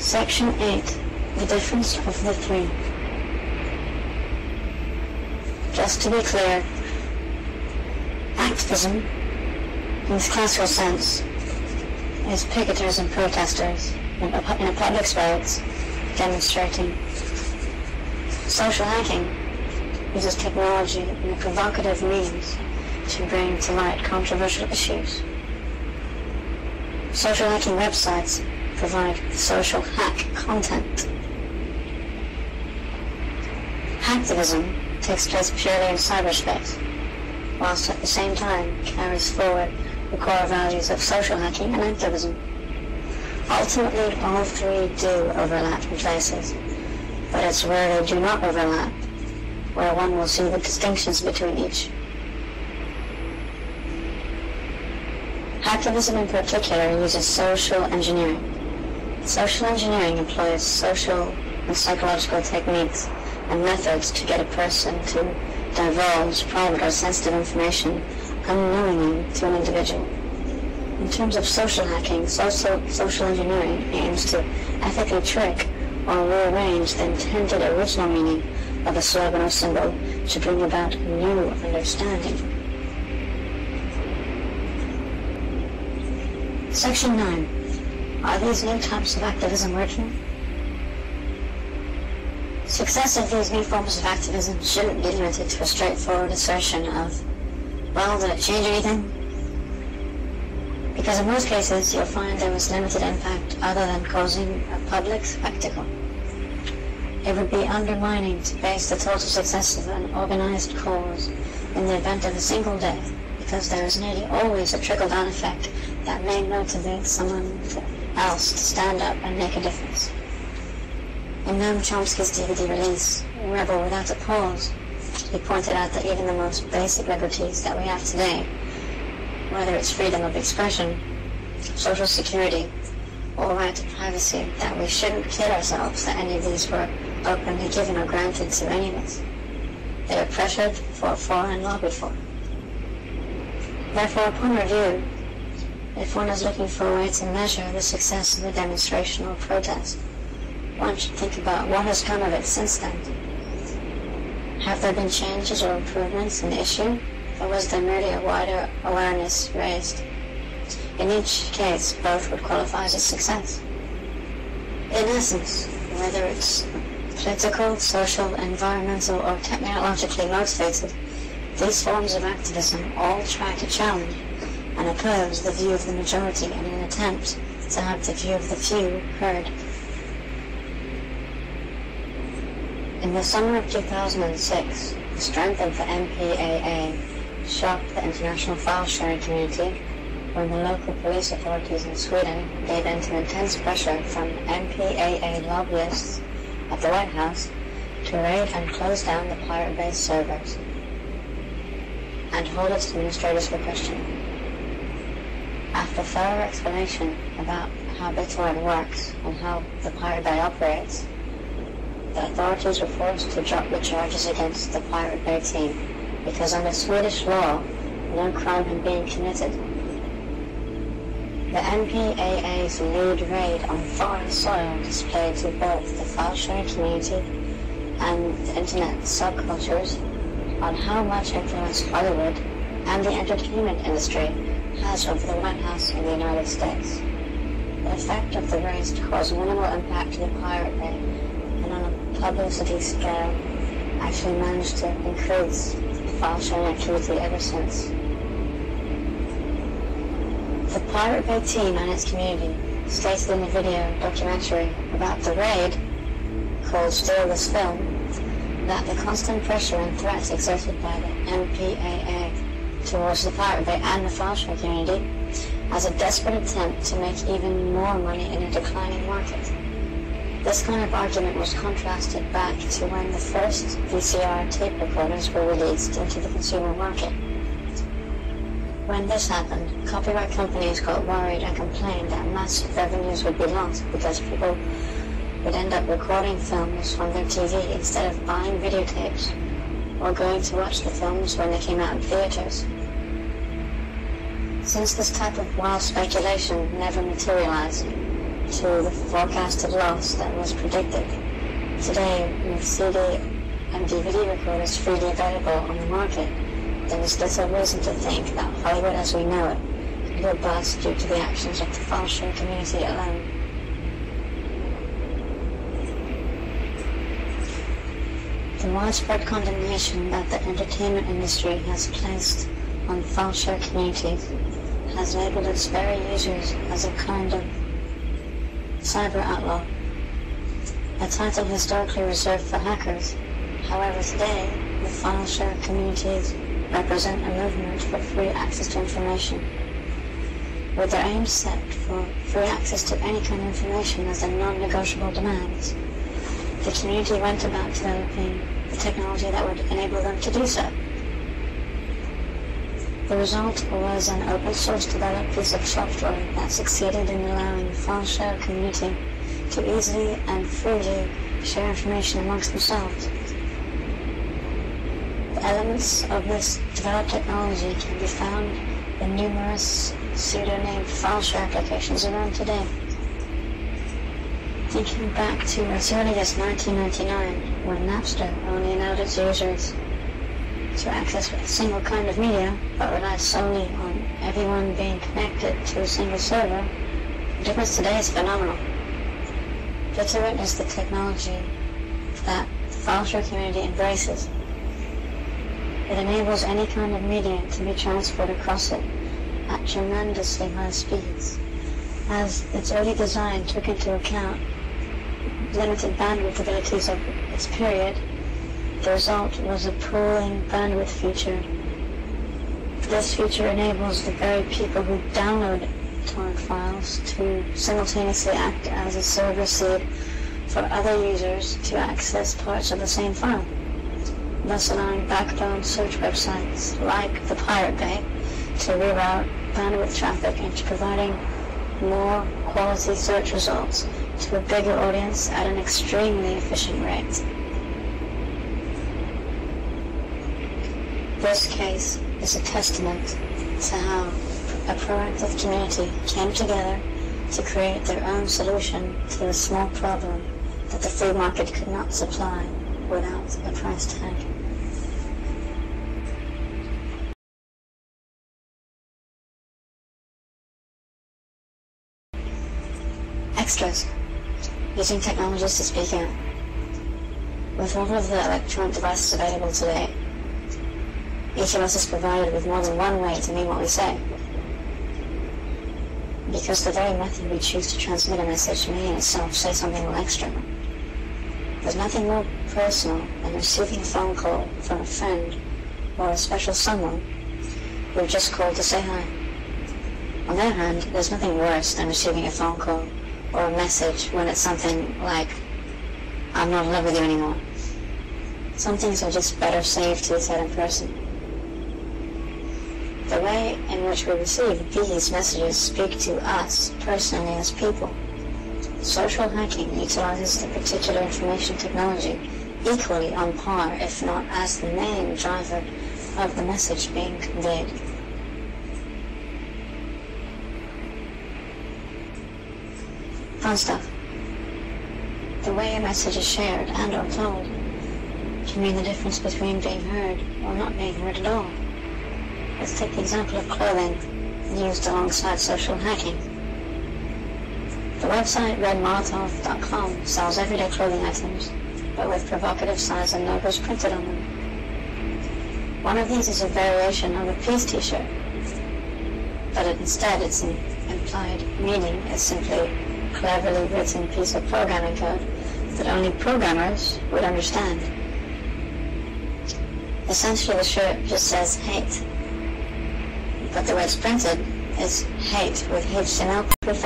Section 8. The difference of the three. Just to be clear, activism, in its classical sense, is picketers and protesters in a public space demonstrating. Social hacking uses technology and a provocative means to bring to light controversial issues. Social hacking websites provide social hack content. Hacktivism takes place purely in cyberspace, whilst at the same time carries forward the core values of social hacking and activism. Ultimately, all three do overlap in places, but it's where they do not overlap where one will see the distinctions between each. Hacktivism in particular uses social engineering. Social engineering employs social and psychological techniques and methods to get a person to divulge private or sensitive information unknowingly to an individual. In terms of social hacking, social engineering aims to ethically trick or rearrange the intended original meaning of a slogan or symbol to bring about a new understanding. Section 9. Are these new types of activism working? Success of these new forms of activism shouldn't be limited to a straightforward assertion of, well, did it change anything? Because in most cases you'll find there was limited impact other than causing a public spectacle. It would be undermining to base the total success of an organized cause in the event of a single day, because there is nearly always a trickle-down effect that may motivate someone else to stand up and make a difference. In Noam Chomsky's DVD release, Rebel Without a Pause, he pointed out that even the most basic liberties that we have today, whether it's freedom of expression, social security, or right to privacy, that we shouldn't kid ourselves that any of these were openly given or granted to any of us. They were pressured, fought for, and lobbied for. Therefore, upon review, if one is looking for a way to measure the success of a demonstration or protest, one should think about what has come of it since then. Have there been changes or improvements in the issue, or was there merely a wider awareness raised? In each case, both would qualify as a success. In essence, whether it's political, social, environmental, or technologically motivated, these forms of activism all try to challenge and oppose the view of the majority in an attempt to have the view of the few heard. In the summer of 2006, the strength of the MPAA shocked the international file-sharing community when the local police authorities in Sweden gave in to intense pressure from MPAA lobbyists at the White House to raid and close down the pirate-based servers and hold its administrators for questioning. After thorough explanation about how BitTorrent works and how the Pirate Bay operates, the authorities were forced to drop the charges against the Pirate Bay team because under Swedish law, no crime had been committed. The MPAA's lead raid on foreign soil displayed to both the file-sharing community and the internet subcultures on how much influence Hollywood and the entertainment industry has over the White House in the United States. The effect of the raids caused minimal impact to the Pirate Bay, and on a publicity scale, actually managed to increase file-sharing activity ever since. The Pirate Bay team and its community stated in the video documentary about the raid, called Steal This Film, that the constant pressure and threats exerted by the MPAA towards the Pirate Bay and the file-sharing community as a desperate attempt to make even more money in a declining market. This kind of argument was contrasted back to when the first VCR tape recorders were released into the consumer market. When this happened, copyright companies got worried and complained that massive revenues would be lost because people would end up recording films from their TV instead of buying videotapes or going to watch the films when they came out in theaters. Since this type of wild speculation never materialized, to the forecasted loss that was predicted. Today, with CD and DVD recorders freely available on the market, there is little reason to think that Hollywood as we know it could go bust due to the actions of the file share community alone. The widespread condemnation that the entertainment industry has placed on file share communities has labeled its very users as a kind of cyber outlaw, a title historically reserved for hackers. However, today, the file share communities represent a movement for free access to information, with their aims set for free access to any kind of information as their non-negotiable demands. The community went about developing the technology that would enable them to do so. The result was an open-source developed piece of software that succeeded in allowing the file share community to easily and freely share information amongst themselves. The elements of this developed technology can be found in numerous pseudo-named file share applications around today. Thinking back to as early as 1999, when Napster only allowed its users to access a single kind of media, but relied solely on everyone being connected to a single server, the difference today is phenomenal. BitTorrent is the technology that the file share community embraces. It enables any kind of media to be transferred across it at tremendously high speeds, as its early design took into account limited bandwidth abilities of its period. The result was a pooling bandwidth feature. This feature enables the very people who download torrent files to simultaneously act as a server seed for other users to access parts of the same file, thus allowing backbone search websites like the Pirate Bay to reroute bandwidth traffic into providing more quality search results to a bigger audience at an extremely efficient rate. This case is a testament to how a proactive community came together to create their own solution to a small problem that the free market could not supply without a price tag. Extras. Using technologies to speak out. With all of the electronic devices available today, each of us is provided with more than one way to mean what we say. Because the very method we choose to transmit a message may in itself say something a little extra. There's nothing more personal than receiving a phone call from a friend or a special someone who just called to say hi. On the other hand, there's nothing worse than receiving a phone call or a message when it's something like, "I'm not in love with you anymore." Some things are just better saved to be said in person. The way in which we receive these messages speak to us personally as people. Social hacking utilizes the particular information technology equally on par, if not as the main driver of the message being conveyed. Fun stuff. The way a message is shared and or told can mean the difference between being heard or not being heard at all. Let's take the example of clothing used alongside social hacking. The website redmolotov.com sells everyday clothing items, but with provocative signs and logos printed on them. One of these is a variation of a peace t-shirt, but instead its implied meaning is simply a cleverly written piece of programming code that only programmers would understand. Essentially, the shirt just says hate, but the way it's printed is hate with HTML prefix